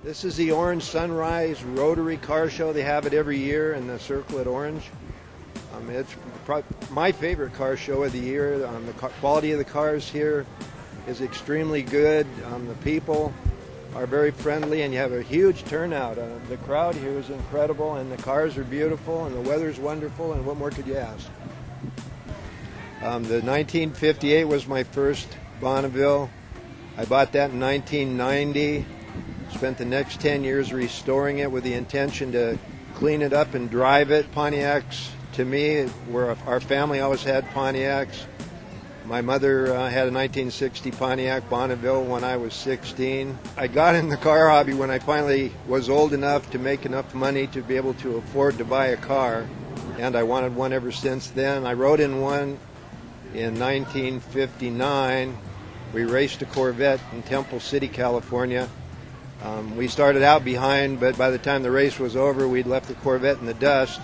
This is the Orange Sunrise Rotary Car Show. They have it every year in the Circle at Orange. It's my favorite car show of the year. The quality of the cars here is extremely good. The people are very friendly, and you have a huge turnout. The crowd here is incredible, and the cars are beautiful, and the weather's wonderful, and what more could you ask? The 1958 was my first Bonneville. I bought that in 1990. Spent the next 10 years restoring it with the intention to clean it up and drive it. Pontiacs, to me, our family always had Pontiacs. My mother had a 1960 Pontiac Bonneville when I was 16. I got in the car hobby when I finally was old enough to make enough money to be able to afford to buy a car, and I wanted one ever since then. I rode in one in 1959. We raced a Corvette in Temple City, California. We started out behind, but by the time the race was over, we'd left the Corvette in the dust,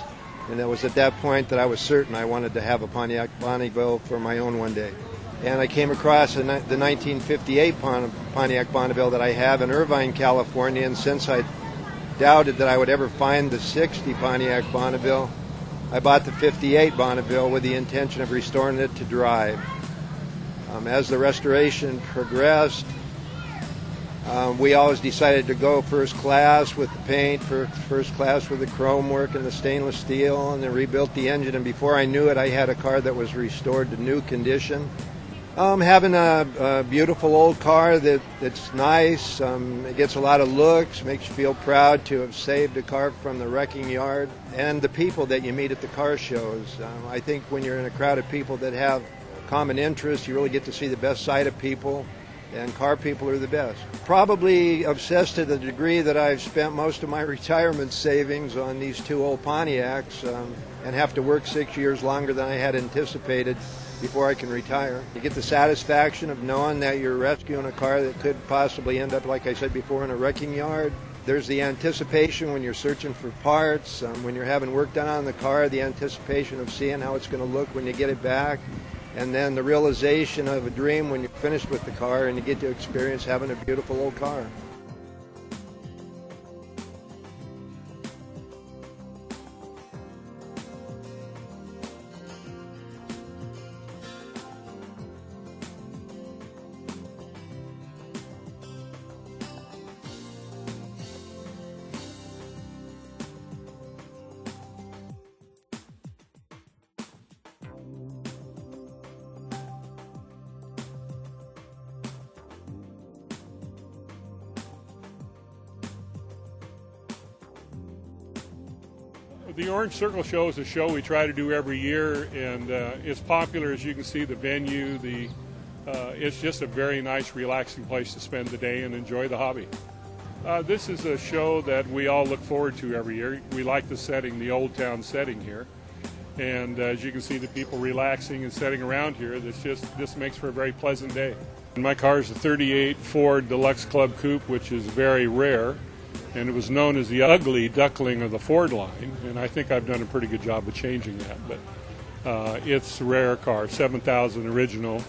and it was at that point that I was certain I wanted to have a Pontiac Bonneville for my own one day. And I came across the 1958 Pontiac Bonneville that I have in Irvine, California, and since I doubted that I would ever find the 60 Pontiac Bonneville, I bought the 58 Bonneville with the intention of restoring it to drive. As the restoration progressed, we always decided to go first class with the paint, first class with the chrome work and the stainless steel, and then rebuilt the engine. And before I knew it, I had a car that was restored to new condition. Having a beautiful old car that's nice, it gets a lot of looks, makes you feel proud to have saved a car from the wrecking yard, and the people that you meet at the car shows. I think when you're in a crowd of people that have common interests, you really get to see the best side of people. And car people are the best. Probably obsessed to the degree that I've spent most of my retirement savings on these two old Pontiacs and have to work 6 years longer than I had anticipated before I can retire. You get the satisfaction of knowing that you're rescuing a car that could possibly end up, like I said before, in a wrecking yard. There's the anticipation when you're searching for parts, when you're having work done on the car, the anticipation of seeing how it's going to look when you get it back. And then the realization of a dream when you're finished with the car and you get to experience having a beautiful old car. The Orange Circle Show is a show we try to do every year, and it's popular. As you can see, the venue, it's just a very nice, relaxing place to spend the day and enjoy the hobby. This is a show that we all look forward to every year. We like the setting, the old town setting here, and as you can see, the people relaxing and sitting around here. This makes for a very pleasant day. My car is a '38 Ford Deluxe Club Coupe, which is very rare. And it was known as the ugly duckling of the Ford line, and I think I've done a pretty good job of changing that. But it's a rare car, 7,000 original,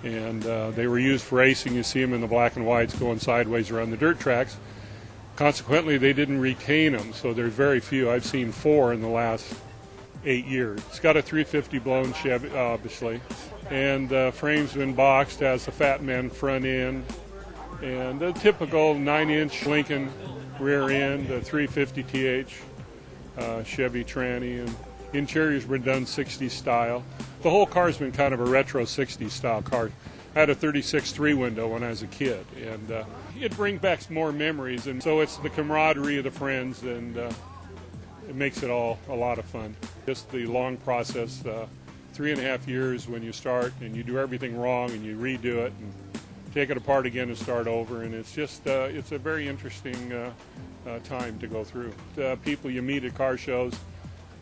and they were used for racing. You see them in the black and whites going sideways around the dirt tracks. Consequently, they didn't retain them, so there's very few. I've seen 4 in the last 8 years. It's got a 350 blown Chevy, obviously, and the frame's been boxed, has the Fat Man front end, and the typical 9-inch Lincoln rear end, 350 TH Chevy tranny, and interior's been done 60s style. The whole car's been kind of a retro 60s style car. I had a 36 3-window when I was a kid, and it brings back more memories, and so it's the camaraderie of the friends, and it makes it all a lot of fun. Just the long process, 3.5 years when you start and you do everything wrong and you redo it and take it apart again and start over, and it's just it's a very interesting time to go through. People you meet at car shows,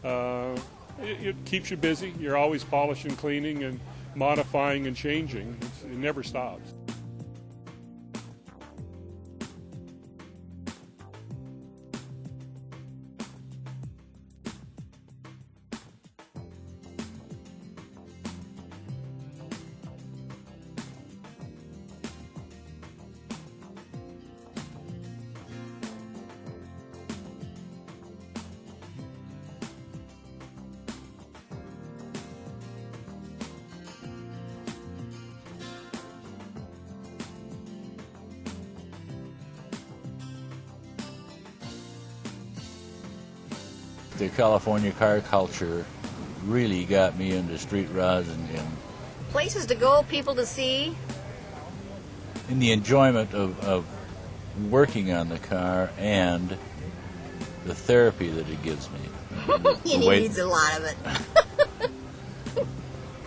it keeps you busy. You're always polishing, cleaning, and modifying and changing. It never stops. the California car culture really got me into street rods and Places to go, people to see. in the enjoyment of working on the car and the therapy that it gives me. He needs a lot of it.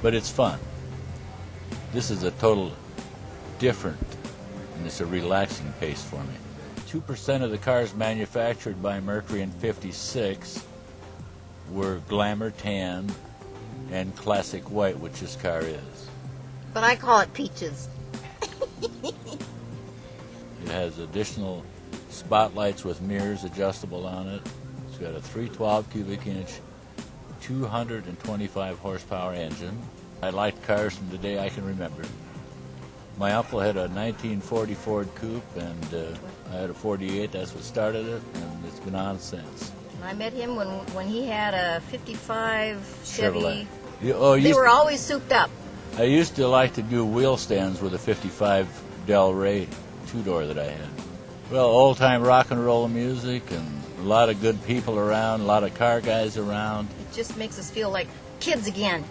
But it's fun. This is a total different, and it's a relaxing pace for me. 2% of the cars manufactured by Mercury in '56 were glamour tan and classic white, which this car is. But I call it peaches. It has additional spotlights with mirrors adjustable on it. It's got a 312 cubic inch, 225 horsepower engine. I liked cars from the day I can remember. My uncle had a 1940 Ford Coupe, and I had a 48. That's what started it, and it's been on since. I met him when he had a 55 Chevy. Chevrolet. They were always souped up. I used to like to do wheel stands with a 55 Del Rey two-door that I had. Well, old-time rock and roll music and a lot of good people around, a lot of car guys around. It just makes us feel like kids again.